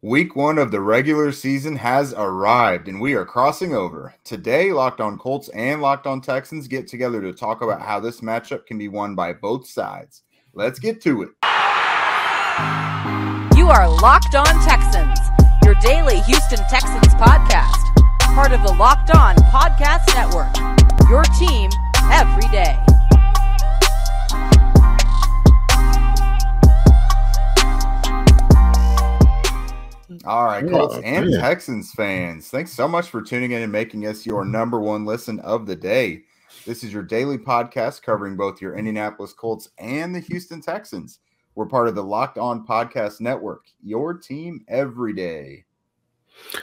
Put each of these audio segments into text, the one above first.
Week 1 of the regular season has arrived, and we are crossing over. Today, Locked On Colts and Locked On Texans get together to talk about how this matchup can be won by both sides. Let's get to it. You are Locked On Texans, your daily Houston Texans podcast. Part of the Locked On Podcast Network, your team every day. All right, Colts and Texans fans, thanks so much for tuning in and making us your number one listen of the day. This is your daily podcast covering both your Indianapolis Colts and the Houston Texans. We're part of the Locked On Podcast Network, your team every day.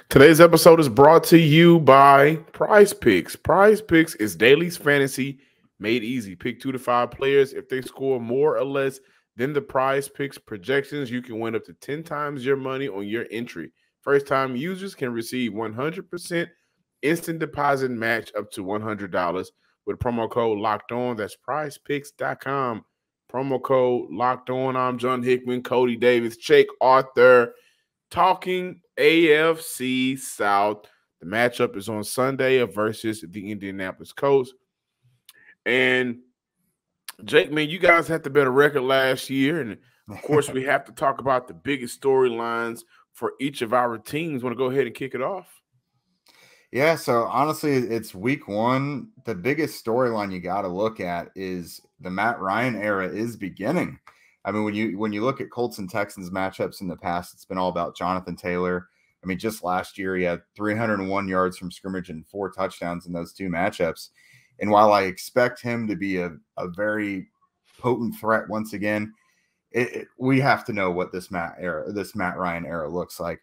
Today's episode is brought to you by Prize Picks. Prize Picks is daily fantasy made easy. Pick 2 to 5 players. If they score more or less than the Prize Picks projections, you can win up to 10 times your money on your entry. First-time users can receive 100% instant deposit match up to $100 with promo code Locked On. That's prizepicks.com. Promo code Locked On. I'm John Hickman, Cody Davis, Jake Arthur, talking AFC South. The matchup is on Sunday versus the Indianapolis Colts. And Jake, man, you guys had the better record last year. And, of course, we have to talk about the biggest storylines for each of our teams. Want to go ahead and kick it off? Yeah, so honestly, it's week 1. The biggest storyline you got to look at is the Matt Ryan era is beginning. I mean, when you look at Colts and Texans matchups in the past, it's been all about Jonathan Taylor. I mean, just last year, he had 301 yards from scrimmage and 4 touchdowns in those 2 matchups. And while I expect him to be a very potent threat once again, we have to know what this Matt Ryan era looks like.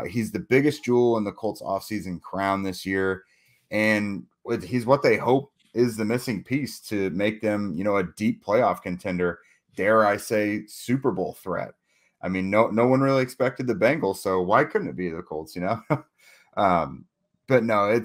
He's the biggest jewel in the Colts offseason crown this year, and he's what they hope is the missing piece to make them, a deep playoff contender. Dare I say, Super Bowl threat. I mean, no one really expected the Bengals, so why couldn't it be the Colts? But no,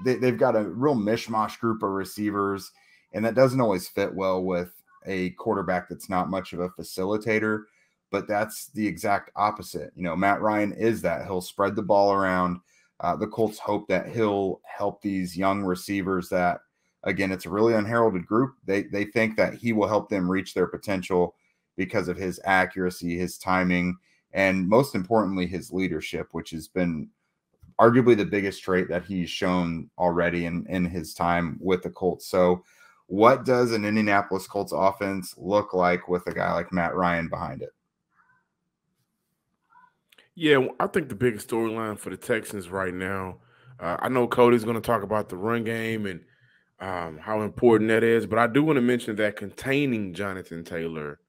they've got a real mishmash group of receivers, and that doesn't always fit well with a quarterback that's not much of a facilitator. But that's the exact opposite. Matt Ryan is that. He'll spread the ball around. The Colts hope that he'll help these young receivers that, again, it's a really unheralded group. They think that he will help them reach their potential because of his accuracy, his timing, and most importantly, his leadership, which has been arguably the biggest trait that he's shown already in his time with the Colts. So what does an Indianapolis Colts offense look like with a guy like Matt Ryan behind it? Yeah, I think the biggest storyline for the Texans right now, I know Cody's going to talk about the run game and how important that is, but I do want to mention that containing Jonathan Taylor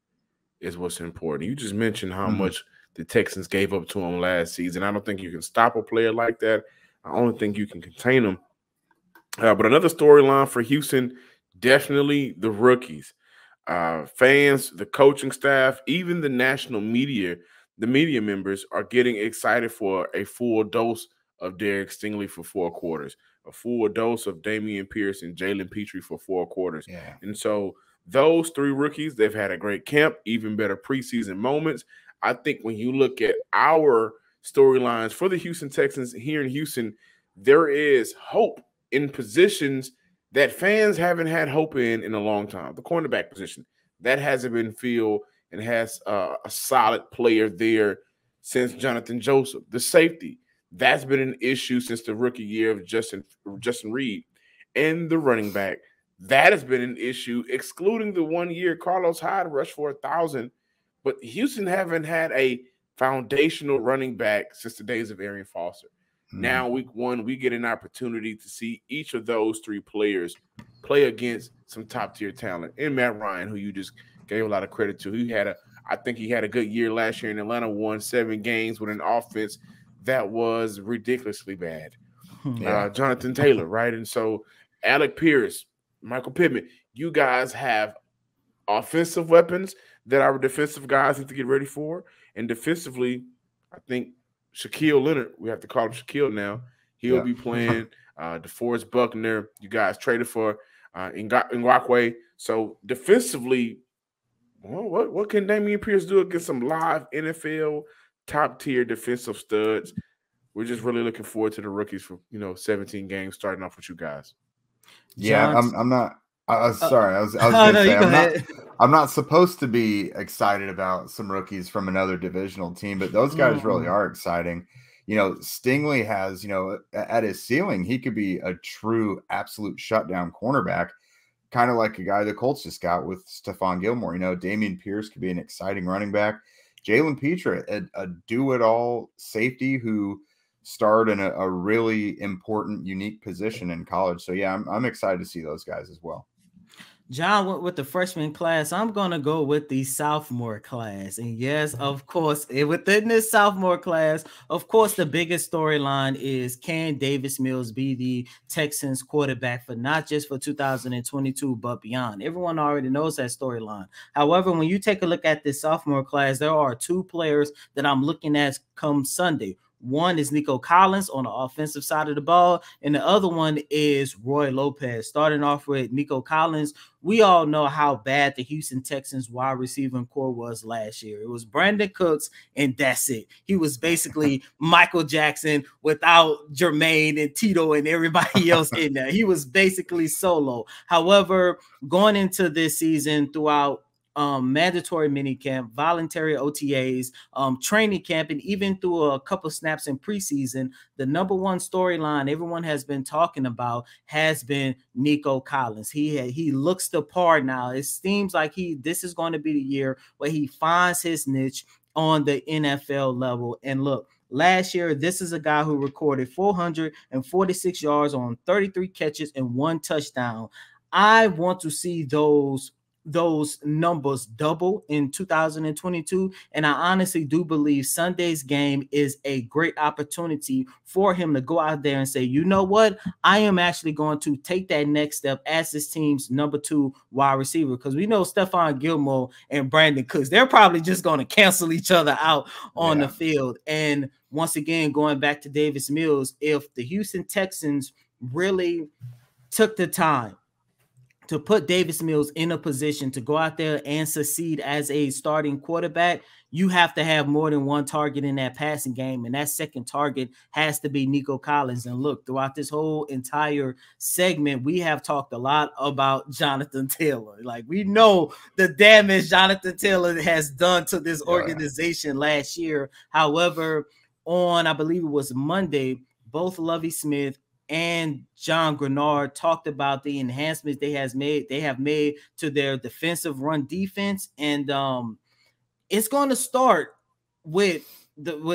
is what's important. You just mentioned how much the Texans gave up to him last season. I don't think you can stop a player like that. I only think you can contain him. But another storyline for Houston, definitely the rookies. Fans, the coaching staff, even the national media, the media members are getting excited for a full dose of Derek Stingley for 4 quarters, a full dose of Damien Pierce and Jalen Petrie for 4 quarters. Yeah. And so those 3 rookies, they've had a great camp, even better preseason moments. I think when you look at our storylines for the Houston Texans here in Houston, there is hope in positions that fans haven't had hope in a long time. The cornerback position, that hasn't been filled and has a solid player there since Jonathan Joseph. The safety, that's been an issue since the rookie year of Justin Reed. And the running back, that has been an issue, excluding the 1 year Carlos Hyde rushed for 1,000. But Houston haven't had a foundational running back since the days of Arian Foster. Now, week 1, we get an opportunity to see each of those 3 players play against some top-tier talent. And Matt Ryan, who you just gave a lot of credit to. I think he had a good year last year in Atlanta, won 7 games with an offense that was ridiculously bad. Jonathan Taylor, right? And so Alec Pierce, Michael Pittman, you guys have offensive weapons that our defensive guys need to get ready for. And defensively, I think Shaquille Leonard, we have to call him Shaquille now, he'll be playing. DeForest Buckner, you guys traded for Ngakoue. So defensively, what can Damien Pierce do against some live NFL top tier defensive studs. We're just really looking forward to the rookies for 17 games starting off with you guys. Yeah, I'm not. Sorry, I was Oh, going no, to say you go ahead. I'm not supposed to be excited about some rookies from another divisional team, but those guys really are exciting. Stingley has, at his ceiling, he could be a true absolute shutdown cornerback, kind of like a guy the Colts just got with Stephon Gilmore. Damien Pierce could be an exciting running back. Jalen Petra, a do-it-all safety who starred in a really important, unique position in college. So, yeah, I'm excited to see those guys as well. John went with the freshman class. I'm going to go with the sophomore class. And yes, of course, within this sophomore class, of course, the biggest storyline is, can Davis Mills be the Texans quarterback for not just for 2022, but beyond? Everyone already knows that storyline. However, when you take a look at this sophomore class, there are two players that I'm looking at come Sunday. One is Nico Collins on the offensive side of the ball, and the other one is Roy Lopez. Starting off with Nico Collins, we all know how bad the Houston Texans wide receiving core was last year. It was Brandon Cooks, and that's it. He was basically Michael Jackson without Jermaine and Tito and everybody else in there. He was basically solo. However, going into this season throughout mandatory minicamp, voluntary OTAs, training camp, and even through a couple snaps in preseason, the number one storyline everyone has been talking about has been Nico Collins. He looks the part now. It seems like this is going to be the year where he finds his niche on the NFL level. And look, last year, this is a guy who recorded 446 yards on 33 catches and 1 touchdown. I want to see those numbers double in 2022, and I honestly do believe Sunday's game is a great opportunity for him to go out there and say, you know what, I am actually going to take that next step as this team's number 2 wide receiver, because we know Stephon Gilmore and Brandon Cooks, they're probably just going to cancel each other out on the field. And once again, going back to Davis Mills, if the Houston Texans really took the time to put Davis Mills in a position to go out there and succeed as a starting quarterback, you have to have more than one target in that passing game, and that second target has to be Nico Collins. And look, throughout this whole entire segment, we have talked a lot about Jonathan Taylor. Like, we know the damage Jonathan Taylor has done to this organization last year. However, on, I believe it was Monday, both Lovie Smith and John Grenard talked about the enhancements they have made to their defensive run defense, and it's going to start with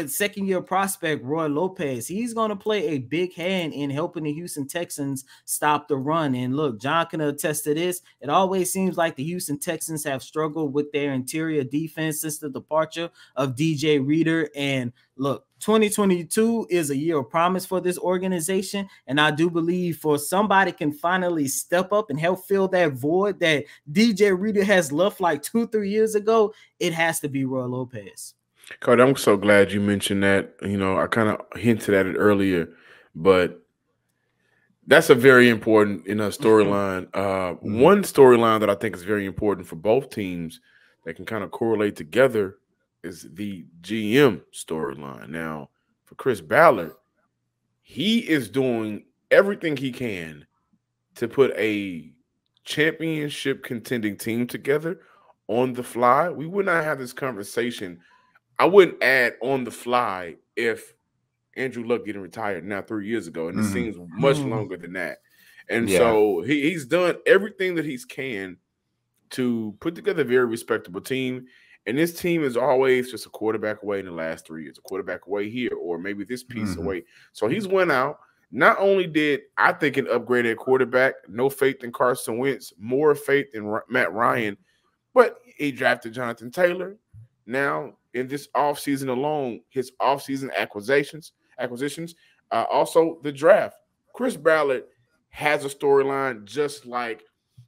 second-year prospect Roy Lopez. He's going to play a big hand in helping the Houston Texans stop the run. And look, John can attest to this. It always seems like the Houston Texans have struggled with their interior defense since the departure of DJ Reader. And look, 2022 is a year of promise for this organization, and I do believe for somebody can finally step up and help fill that void that DJ Reader has left like 2-3 years ago, it has to be Roy Lopez. Cody, I'm so glad you mentioned that. I kind of hinted at it earlier, but that's a very important storyline. One storyline that I think is very important for both teams that can kind of correlate together is the GM storyline. Now, for Chris Ballard, he is doing everything he can to put a championship contending team together on the fly. We would not have this conversation. I wouldn't add on the fly if Andrew Luck getting retired now 3 years ago, and it seems much longer than that. And so he's done everything that he can to put together a very respectable team. And this team is always just a quarterback away in the last 3 years, a quarterback away here, or maybe this piece away. So he's went out. Not only did I think an upgraded quarterback, no faith in Carson Wentz, more faith in Matt Ryan, but he drafted Jonathan Taylor. Now, in this offseason alone, his offseason acquisitions, also the draft. Chris Ballard has a storyline just like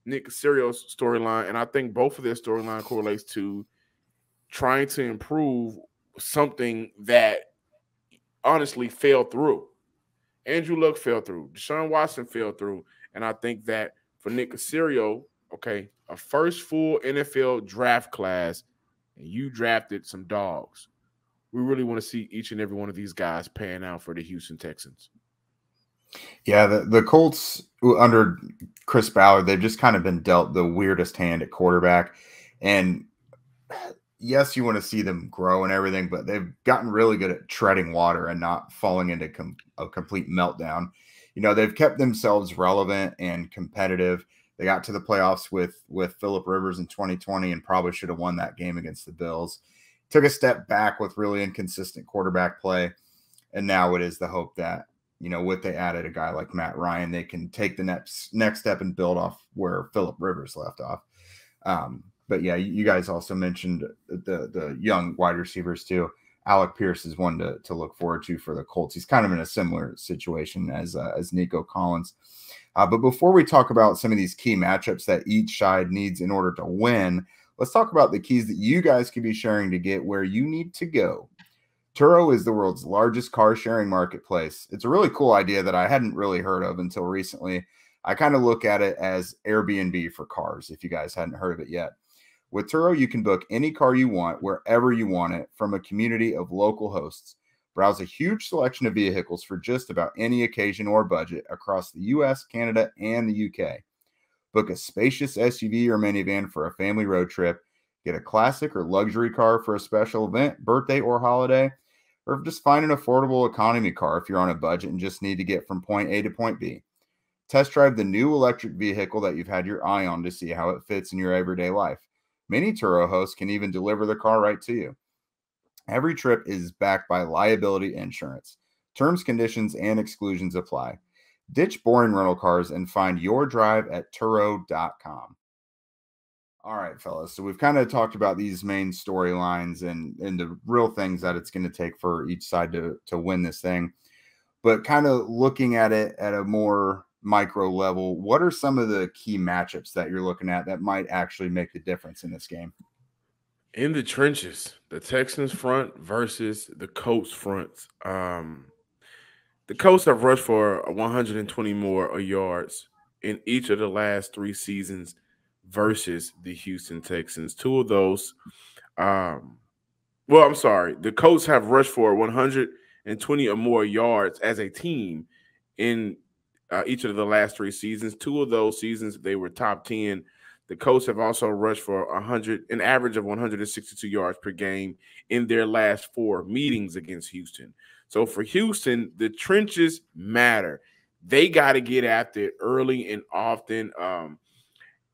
Nick Casario's storyline, and I think both of their storyline correlates to trying to improve something that honestly fell through. Andrew Luck fell through. Deshaun Watson fell through. And I think that for Nick Casario, a first full NFL draft class, and you drafted some dogs. we really want to see each and every one of these guys pan out for the Houston Texans. Yeah, the Colts under Chris Ballard, they've just kind of been dealt the weirdest hand at quarterback. And yes, you want to see them grow and everything, but they've gotten really good at treading water and not falling into a complete meltdown. You know, they've kept themselves relevant and competitive. They got to the playoffs with Phillip Rivers in 2020 and probably should have won that game against the Bills. Took a step back with really inconsistent quarterback play. And now it is the hope that, you know, with they added a guy like Matt Ryan, they can take the next step and build off where Phillip Rivers left off. But yeah, you guys also mentioned the young wide receivers too. Alec Pierce is one to look forward to for the Colts. He's kind of in a similar situation as Nico Collins. But before we talk about some of these key matchups that each side needs in order to win, let's talk about the keys that you guys could be sharing to get where you need to go. Turo is the world's largest car sharing marketplace. It's a really cool idea that I hadn't really heard of until recently. I kind of look at it as Airbnb for cars, if you guys hadn't heard of it yet. With Turo, you can book any car you want, wherever you want it, from a community of local hosts. Browse a huge selection of vehicles for just about any occasion or budget across the US, Canada, and the UK. Book a spacious SUV or minivan for a family road trip. Get a classic or luxury car for a special event, birthday, or holiday. Or just find an affordable economy car if you're on a budget and just need to get from point A to point B. Test drive the new electric vehicle that you've had your eye on to see how it fits in your everyday life. Many Turo hosts can even deliver the car right to you. Every trip is backed by liability insurance. Terms, conditions, and exclusions apply. Ditch boring rental cars and find your drive at Turo.com. All right, fellas. So we've kind of talked about these main storylines and the real things that it's going to take for each side to win this thing. But kind of looking at it at a more micro level, what are some of the key matchups that you're looking at that might actually make the difference in this game? In the trenches, the Texans front versus the Colts front. The Colts have rushed for 120 more yards in each of the last 3 seasons versus the Houston Texans. Two of those, the Colts have rushed for 120 or more yards as a team in each of the last 3 seasons. 2 of those seasons, they were top 10. The Colts have also rushed for an average of 162 yards per game in their last 4 meetings against Houston. So for Houston, the trenches matter. They got to get after it early and often.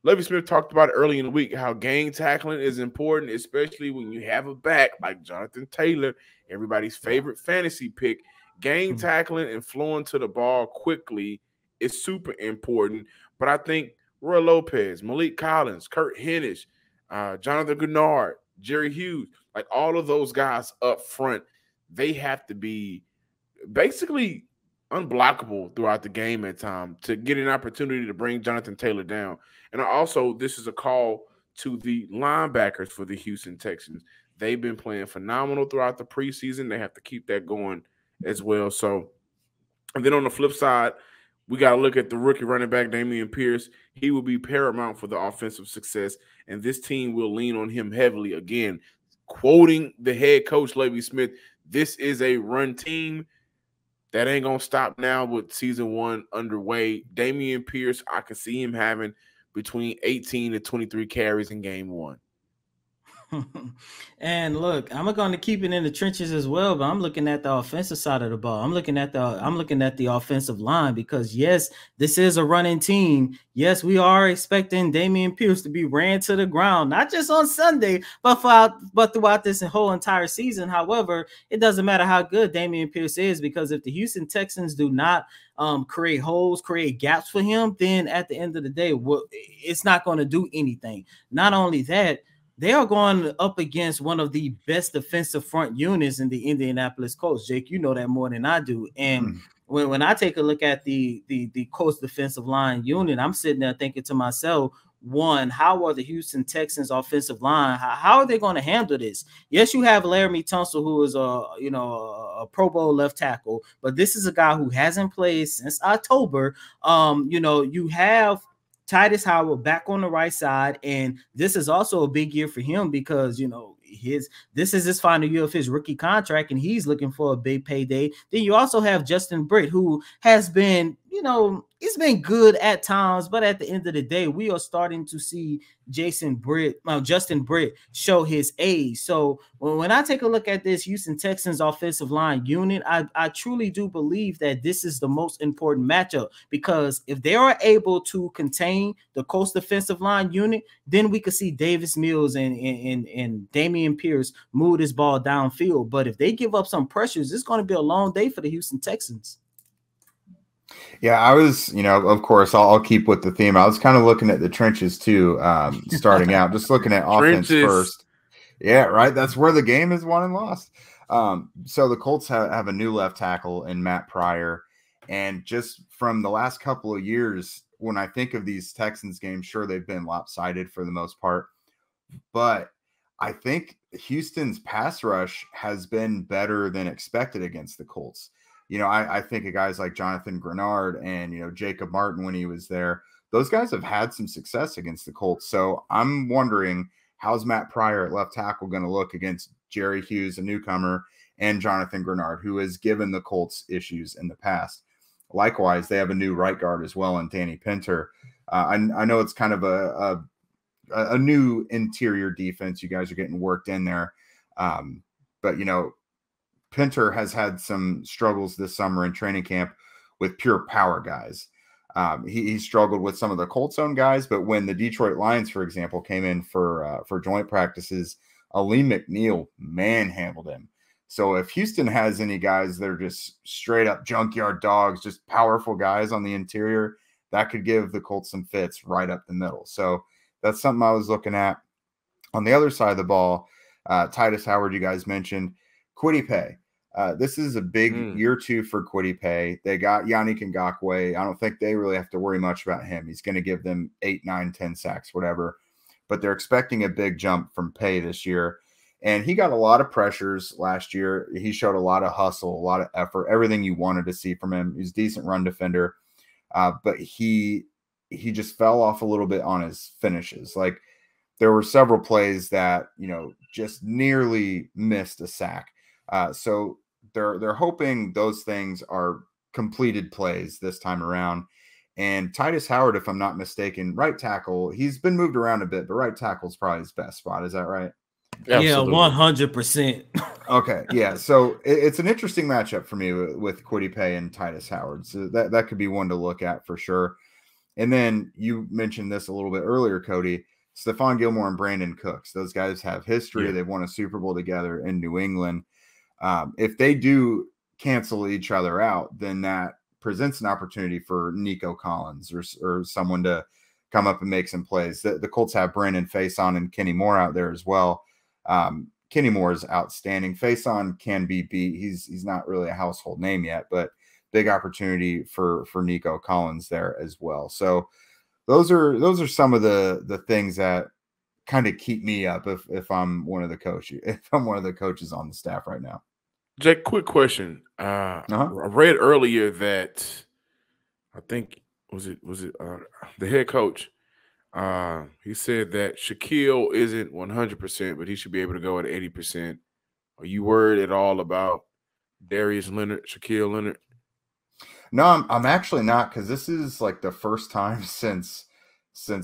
Lovie Smith talked about it early in the week, how gang tackling is important, especially when you have a back like Jonathan Taylor, everybody's favorite fantasy pick. Gang tackling and flowing to the ball quickly is super important. But I think Roy Lopez, Malik Collins, Kurt Hennish, Jonathan Gennard, Jerry Hughes, like all of those guys up front, they have to be basically unblockable throughout the game at times to get an opportunity to bring Jonathan Taylor down. And also, this is a call to the linebackers for the Houston Texans. They've been playing phenomenal throughout the preseason. They have to keep that going as well. So, and then on the flip side, we got to look at the rookie running back, Damien Pierce. He will be paramount for the offensive success, and this team will lean on him heavily. Again, quoting the head coach, Lovie Smith, this is a run team. That ain't going to stop now with season 1 underway. Damien Pierce, I can see him having between 18 to 23 carries in game 1. And look, I'm going to keep it in the trenches as well, but I'm looking at the offensive side of the ball. I'm looking at the offensive line because yes, this is a running team. Yes, we are expecting Damien Pierce to be ran to the ground, not just on Sunday, but throughout this whole entire season. However, it doesn't matter how good Damien Pierce is, because if the Houston Texans do not create holes, create gaps for him, then at the end of the day, it's not going to do anything. Not only that, they are going up against one of the best defensive front units in the Indianapolis Colts. Jake, you know that more than I do. And when I take a look at the Colts defensive line unit, I'm sitting there thinking to myself, one, how are the Houston Texans offensive line? How are they going to handle this? Yes, you have Laramie Tunsil, who is a Pro Bowl left tackle, but this is a guy who hasn't played since October. You have Titus Howard back on the right side, and this is also a big year for him because this is his final year of his rookie contract, and he's looking for a big payday. Then you also have Justin Britt, who has been, he's been good at times, but at the end of the day, we are starting to see Justin Britt show his age. So when I take a look at this Houston Texans offensive line unit, I truly do believe that this is the most important matchup, because if they are able to contain the Colts defensive line unit, then we could see Davis Mills and Damien Pierce move this ball downfield. But if they give up some pressures, it's going to be a long day for the Houston Texans. Yeah, I was, of course, I'll keep with the theme. I was kind of looking at the trenches too, starting out, just looking at offense first. Yeah, right. That's where the game is won and lost. So the Colts have a new left tackle in Matt Pryor. And just from the last couple of years, when I think of these Texans games, sure, they've been lopsided for the most part. But I think Houston's pass rush has been better than expected against the Colts. I think of guys like Jonathan Grenard and, Jacob Martin when he was there. Those guys have had some success against the Colts. So I'm wondering, how's Matt Pryor at left tackle going to look against Jerry Hughes, a newcomer, and Jonathan Grenard, who has given the Colts issues in the past. Likewise, they have a new right guard as well in Danny Pinter. I know it's kind of a new interior defense. You guys are getting worked in there. But, Pinter has had some struggles this summer in training camp with pure power guys. He struggled with some of the Colts own guys, but when the Detroit Lions, for example, came in for joint practices, Aleem McNeil manhandled him. So if Houston has any guys that are just straight up junkyard dogs, just powerful guys on the interior, that could give the Colts some fits right up the middle. So that's something I was looking at. On the other side of the ball, Titus Howard, you guys mentioned, Kwity Paye. This is a big year 2 for Kwity Paye. They got Yannick Ngakoue. I don't think they really have to worry much about him. He's going to give them 8, 9, 10 sacks, whatever. But they're expecting a big jump from Paye this year. And he got a lot of pressures last year. He showed a lot of hustle, a lot of effort, everything you wanted to see from him. He's a decent run defender. But he just fell off a little bit on his finishes. Like, there were several plays that, just nearly missed a sack. So they're hoping those things are completed plays this time around. And Titus Howard, if I'm not mistaken, right tackle, he's been moved around a bit, but right tackle is probably his best spot. Is that right? Absolutely. Yeah, 100%. Okay, yeah. So it's an interesting matchup for me with Kwity Paye and Titus Howard. So that could be one to look at for sure. And then you mentioned this a little bit earlier, Cody, Stephon Gilmore and Brandon Cooks. Those guys have history. Yeah. They've won a Super Bowl together in New England. If they do cancel each other out, then that presents an opportunity for Nico Collins or someone to come up and make some plays. The Colts have Brandon Faison and Kenny Moore out there as well. Kenny Moore is outstanding. Faison can be beat. He's not really a household name yet, but big opportunity for Nico Collins there as well. So those are some of the things that kind of keep me up if I'm one of the coaches on the staff right now. Jake, quick question. I read earlier that I think was it the head coach. He said that Shaquille isn't 100%, but he should be able to go at 80%. Are you worried at all about Shaquille Leonard? No, I'm actually not, because this is like the first time since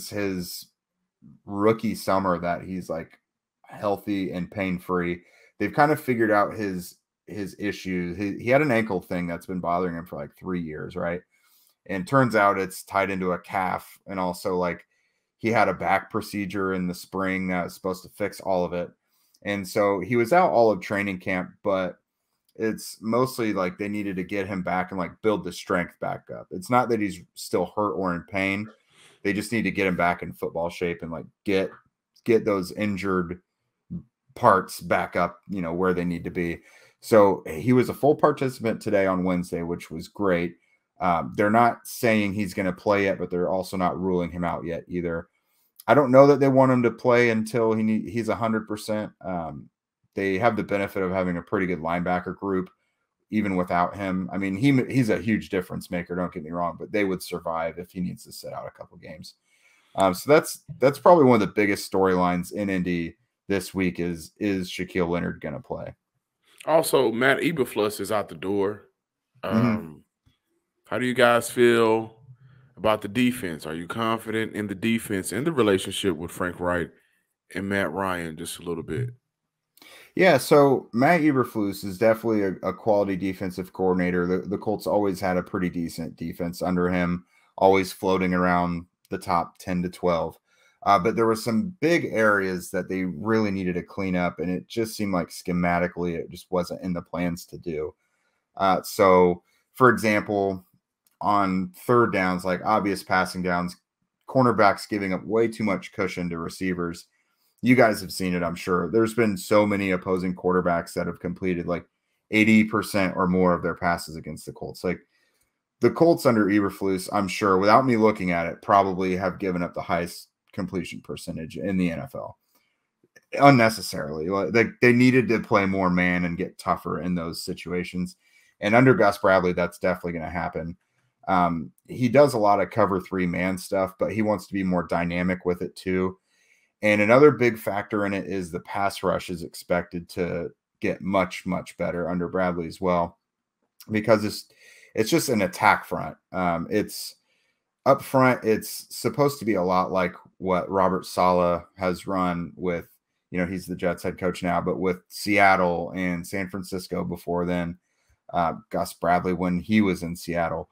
his rookie summer that he's like healthy and pain-free. They've kind of figured out his issues. He had an ankle thing that's been bothering him for like 3 years, right? And turns out it's tied into a calf, and also like he had a back procedure in the spring that was supposed to fix all of it. And so he was out all of training camp, but it's mostly like they needed to get him back and like build the strength back up. It's not that he's still hurt or in pain. They just need to get him back in football shape and like get those injured parts back up, where they need to be. So he was a full participant today on Wednesday, which was great. They're not saying he's going to play yet, but they're also not ruling him out yet either. I don't know that they want him to play until he's 100%. They have the benefit of having a pretty good linebacker group, even without him. I mean, he's a huge difference maker, don't get me wrong, but they would survive if he needs to sit out a couple games. So that's probably one of the biggest storylines in Indy this week is Shaquille Leonard going to play? Also, Matt Eberflus is out the door. Mm-hmm. How do you guys feel about the defense? Are you confident in the defense and the relationship with Frank Wright and Matt Ryan just a little bit? Yeah, so Matt Eberflus is definitely a quality defensive coordinator. The Colts always had a pretty decent defense under him, always floating around the top 10 to 12. But there were some big areas that they really needed to clean up, and it just seemed like schematically it just wasn't in the plans to do. So, for example, on third downs, like obvious passing downs, cornerbacks giving up way too much cushion to receivers. You guys have seen it, I'm sure. There's been so many opposing quarterbacks that have completed like 80% or more of their passes against the Colts. Like the Colts under Eberflus, I'm sure, without me looking at it, probably have given up the highest completion percentage in the NFL unnecessarily. Like they needed to play more man and get tougher in those situations. And under Gus Bradley, that's definitely going to happen. He does a lot of cover 3 man stuff, but he wants to be more dynamic with it too. And another big factor in it is the pass rush is expected to get much, much better under Bradley as well, because it's just an attack front. It's up front. It's supposed to be a lot like what Robert Saleh has run with, he's the Jets head coach now, but with Seattle and San Francisco before then, Gus Bradley when he was in Seattle.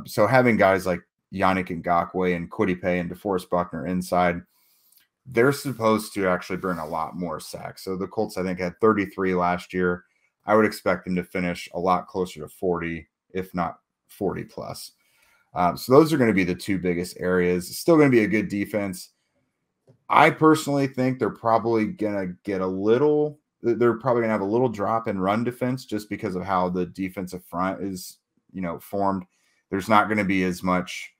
So having guys like Yannick Ngakoue and Kwity Paye and DeForest Buckner inside, they're supposed to actually bring a lot more sacks. So the Colts, I think, had 33 last year. I would expect them to finish a lot closer to 40, if not 40 plus. So those are going to be the 2 biggest areas. It's still going to be a good defense. I personally think they're probably going to have a little drop in run defense just because of how the defensive front is, formed. There's not going to be as much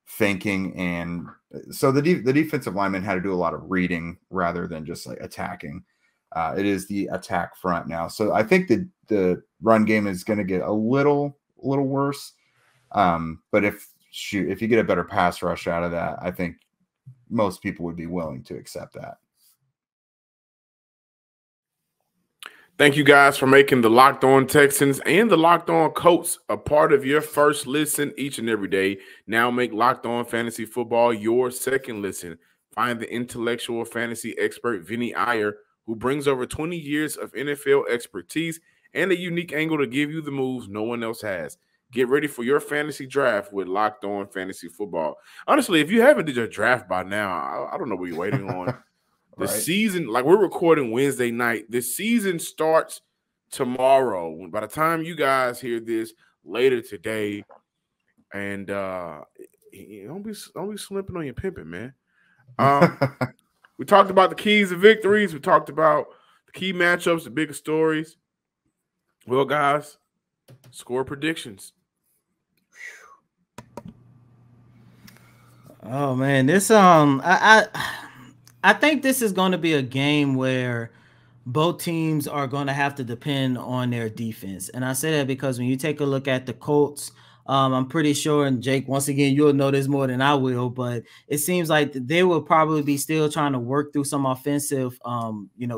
thinking, and so the defensive linemen had to do a lot of reading rather than just like attacking. It is the attack front now, so I think the run game is going to get a little worse. But if you get a better pass rush out of that, I think most people would be willing to accept that. Thank you guys for making the Locked On Texans and the Locked On Colts a part of your first listen each and every day. Now make Locked On Fantasy Football your second listen. Find the intellectual fantasy expert Vinny Iyer, who brings over 20 years of NFL expertise and a unique angle to give you the moves no one else has. Get ready for your fantasy draft with Locked On Fantasy Football. Honestly, if you haven't did your draft by now, I don't know what you're waiting on. The season, like we're recording Wednesday night, the season starts tomorrow. By the time you guys hear this later today, and don't be slipping on your pimping, man. We talked about the keys to victories. We talked about the key matchups, the biggest stories. Well, guys, score predictions. Oh man, this I think this is going to be a game where both teams are going to have to depend on their defense. And I say that because when you take a look at the Colts, I'm pretty sure, and Jake, once again, you'll know this more than I will, but it seems like they will probably be still trying to work through some offensive,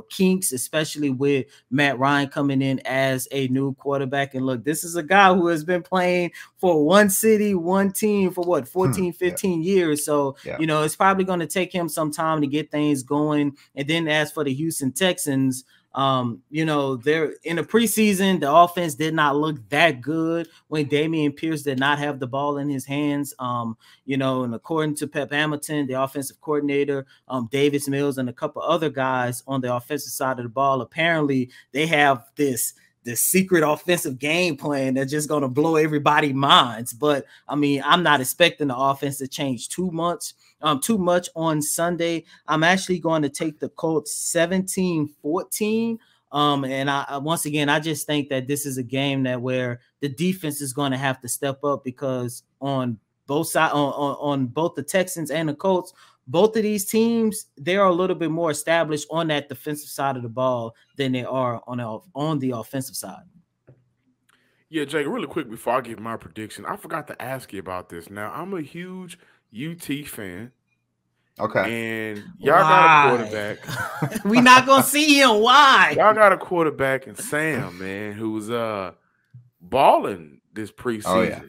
kinks, especially with Matt Ryan coming in as a new quarterback. And look, this is a guy who has been playing for one city, one team for 14, 15 years. So, it's probably going to take him some time to get things going. And then as for the Houston Texans, they're in the preseason, the offense did not look that good when Damien Pierce did not have the ball in his hands. And according to Pep Hamilton, the offensive coordinator, Davis Mills, and a couple other guys on the offensive side of the ball, apparently they have this secret offensive game plan that's just going to blow everybody's minds. But I mean, I'm not expecting the offense to change too much on Sunday. I'm actually going to take the Colts 17-14. And I once again, I just think that this is a game where the defense is going to have to step up, because on both sides, on both the Texans and the Colts, both of these teams, they are a little bit more established on that defensive side of the ball than they are on the offensive side. Yeah, Jake, really quick before I give my prediction, I forgot to ask you about this. Now, I'm a huge UT fan, Okay. And y'all got a quarterback. We not gonna see him. Why? Y'all got a quarterback in Sam, man, who's balling this preseason. Oh, yeah.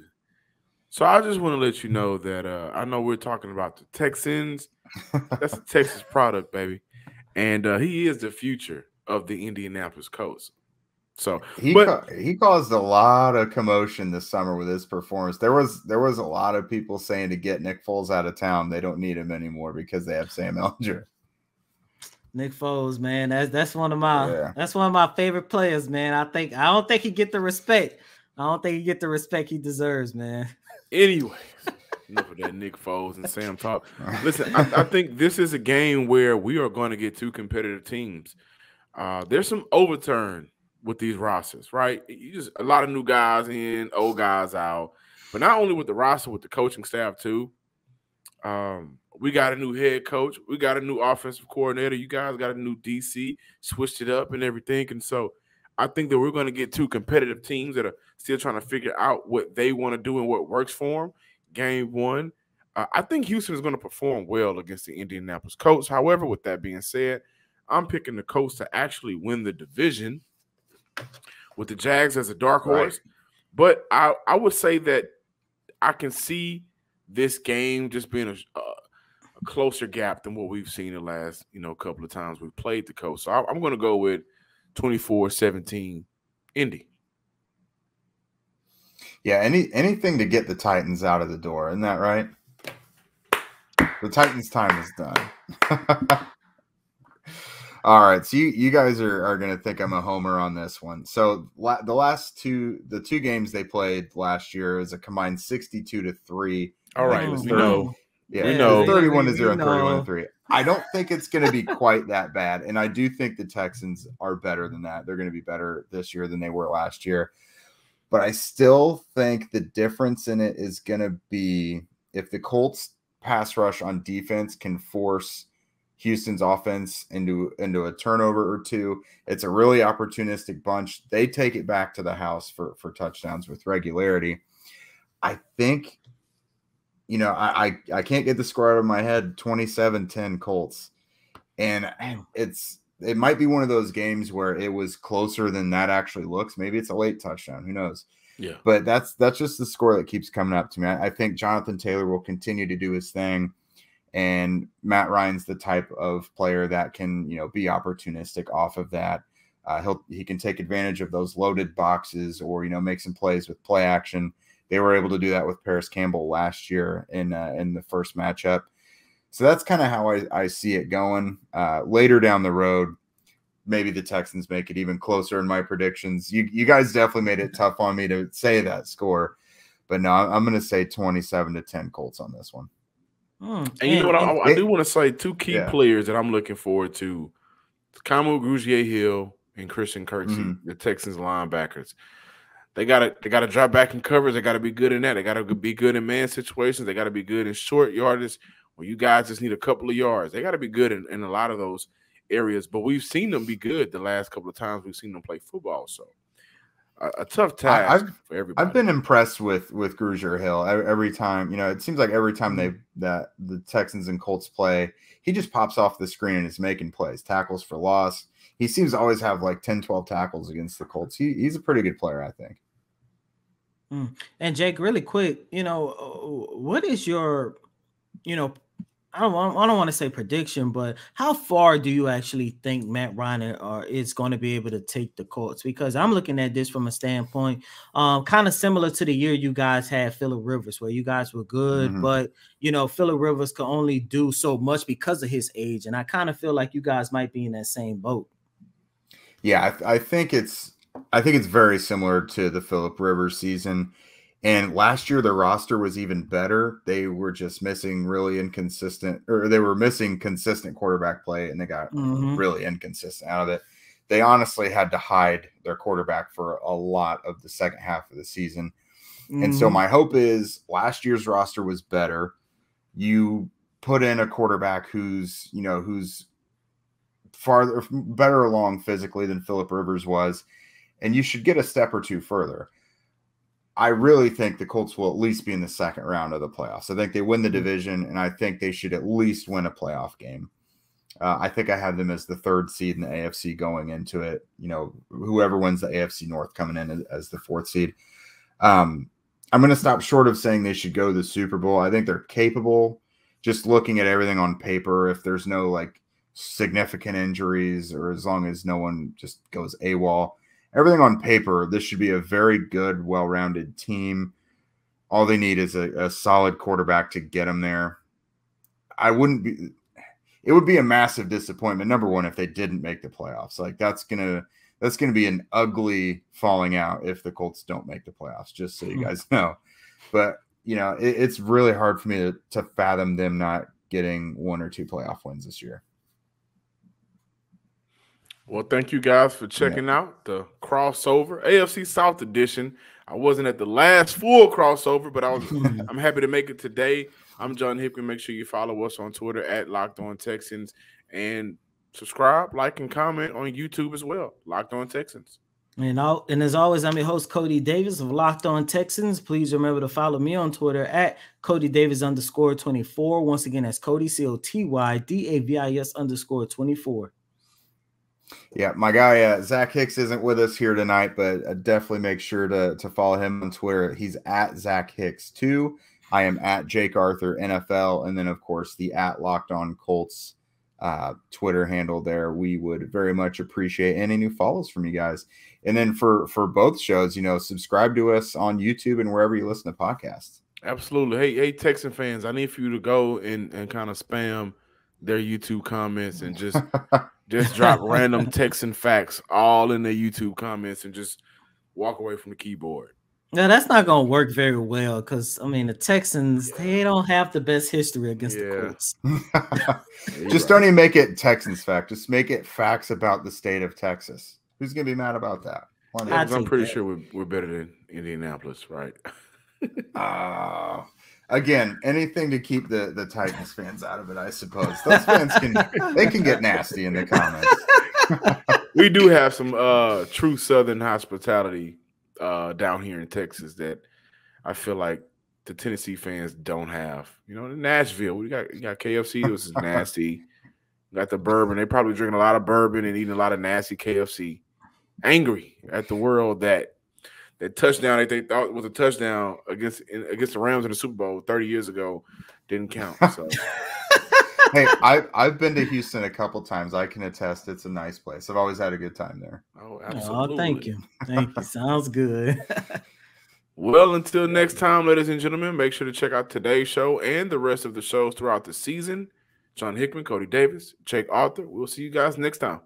So I just want to let you know that I know we're talking about the Texans. That's a Texas product, baby. And he is the future of the Indianapolis Colts. So he caused a lot of commotion this summer with his performance. There was a lot of people saying to get Nick Foles out of town. They don't need him anymore because they have Sam Ellinger. Nick Foles, man, that's one of my favorite players, man. I don't think he get the respect. I don't think he get the respect he deserves, man. Anyway, enough of that Nick Foles and Sam talk. Listen, I think this is a game where we are going to get two competitive teams. There's some overturn with these rosters, right? You just a lot of new guys in, old guys out. But not only with the roster, with the coaching staff too. We got a new head coach. We got a new offensive coordinator. You guys got a new DC, switched it up and everything. And so I think that we're going to get two competitive teams that are still trying to figure out what they want to do and what works for them. Game one, I think Houston is going to perform well against the Indianapolis Colts. However, with that being said, I'm picking the Colts to actually win the division with the Jags as a dark horse. Right. But I would say that I can see this game just being a closer gap than what we've seen the last couple of times we've played the Colts. So I'm going to go with 24-17 Indy. Yeah, anything to get the Titans out of the door, isn't that right? The Titans' time is done. All right, so you guys are going to think I'm a homer on this one. So the two games they played last year is a combined 62-3. All right, we know. Yeah, we know. 31-0 and 31-3. I don't think it's going to be quite that bad, and I do think the Texans are better than that. They're going to be better this year than they were last year. But I still think the difference in it is going to be if the Colts pass rush on defense can force Houston's offense into a turnover or two. It's a really opportunistic bunch. They take it back to the house for touchdowns with regularity. I think, I can't get the score out of my head, 27-10 Colts. And it might be one of those games where it was closer than that actually looks. Maybe it's a late touchdown. Who knows? Yeah. But that's just the score that keeps coming up to me. I think Jonathan Taylor will continue to do his thing. And Matt Ryan's the type of player that can, be opportunistic off of that. He can take advantage of those loaded boxes or, make some plays with play action. They were able to do that with Paris Campbell last year in the first matchup. So that's kind of how I see it going. Later down the road, maybe the Texans make it even closer in my predictions. You guys definitely made it tough on me to say that score. But no, I'm going to say 27-10 Colts on this one. And you know what? I do want to say two key players that I'm looking forward to. Kamu Grugier-Hill and Christian Kirksey, the Texans linebackers. They gotta drop back in coverage. They gotta be good in that. They gotta be good in man situations. They gotta be good in short yardage where you guys just need a couple of yards. They gotta be good in a lot of those areas. But we've seen them be good the last couple of times we've seen them play football. So a tough task for everybody. I've been impressed with Grugier-Hill every time. It seems like every time that the Texans and Colts play, he just pops off the screen and is making plays, tackles for loss. He seems to always have like 10, 12 tackles against the Colts. He's a pretty good player, I think. And Jake, really quick, what is your, I don't want to say prediction, but how far do you actually think Matt Ryan is going to be able to take the Colts? Because I'm looking at this from a standpoint, kind of similar to the year you guys had Phillip Rivers, where you guys were good, but Phillip Rivers could only do so much because of his age, and I kind of feel like you guys might be in that same boat. Yeah, I think it's very similar to the Phillip Rivers season. And last year, the roster was even better. They were just missing consistent quarterback play, and they got really inconsistent out of it. They honestly had to hide their quarterback for a lot of the second half of the season. And so my hope is last year's roster was better. You put in a quarterback who's better along physically than Phillip Rivers was, and you should get a step or two further. I really think the Colts will at least be in the second round of the playoffs. I think they win the division, and I think they should at least win a playoff game. I think I have them as the 3rd seed in the AFC going into it. You know, whoever wins the AFC North coming in as the 4th seed. I'm going to stop short of saying they should go to the Super Bowl. I think they're capable, just looking at everything on paper. If there's no like significant injuries, or as long as no one just goes AWOL, everything on paper, this should be a very good, well-rounded team. All they need is a solid quarterback to get them there. It would be a massive disappointment, number one, if they didn't make the playoffs. Like that's gonna be an ugly falling out if the Colts don't make the playoffs, just so you guys know. But you know, it's really hard for me to fathom them not getting 1 or 2 playoff wins this year. Well, thank you guys for checking out the crossover AFC South edition. I wasn't at the last full crossover, but I'm happy to make it today. I'm John Hickman. Make sure you follow us on Twitter at Locked On Texans, and subscribe, like, and comment on YouTube as well. Locked On Texans. And as always, I'm your host, Cody Davis of Locked On Texans. Please remember to follow me on Twitter at CodyDavis_24. Once again, that's Cody, COTYDAVIS_24. Yeah, my guy Zach Hicks isn't with us here tonight, but definitely make sure to follow him on Twitter. He's at Zach Hicks 2. I am at Jake Arthur NFL, and then of course the at Locked On Colts Twitter handle there. We would very much appreciate any new follows from you guys. And then for both shows, you know, subscribe to us on YouTube and wherever you listen to podcasts. Absolutely. Hey, Texan fans, I need for you to go and kind of spam their YouTube comments and just drop random Texan facts all in their YouTube comments and just walk away from the keyboard. No, that's not going to work very well because, I mean, the Texans, they don't have the best history against the Colts. Just don't even make it Texans fact. Just make it facts about the state of Texas. Who's going to be mad about that? I'm pretty sure we're better than Indianapolis, right? Again, anything to keep the Titans fans out of it, I suppose. Those fans can get nasty in the comments. We do have some true Southern hospitality down here in Texas that I feel like the Tennessee fans don't have. You know, in Nashville, you got KFC, which is nasty. You got the bourbon. They probably drinking a lot of bourbon and eating a lot of nasty KFC. Angry at the world that touchdown they thought was a touchdown against the Rams in the Super Bowl 30 years ago didn't count. So hey, I've been to Houston a couple times. I can attest it's a nice place. I've always had a good time there. Oh, absolutely. Oh, thank you. Sounds good. Well, until next time, ladies and gentlemen, make sure to check out today's show and the rest of the shows throughout the season. John Hickman, Cody Davis, Jake Arthur. We'll see you guys next time.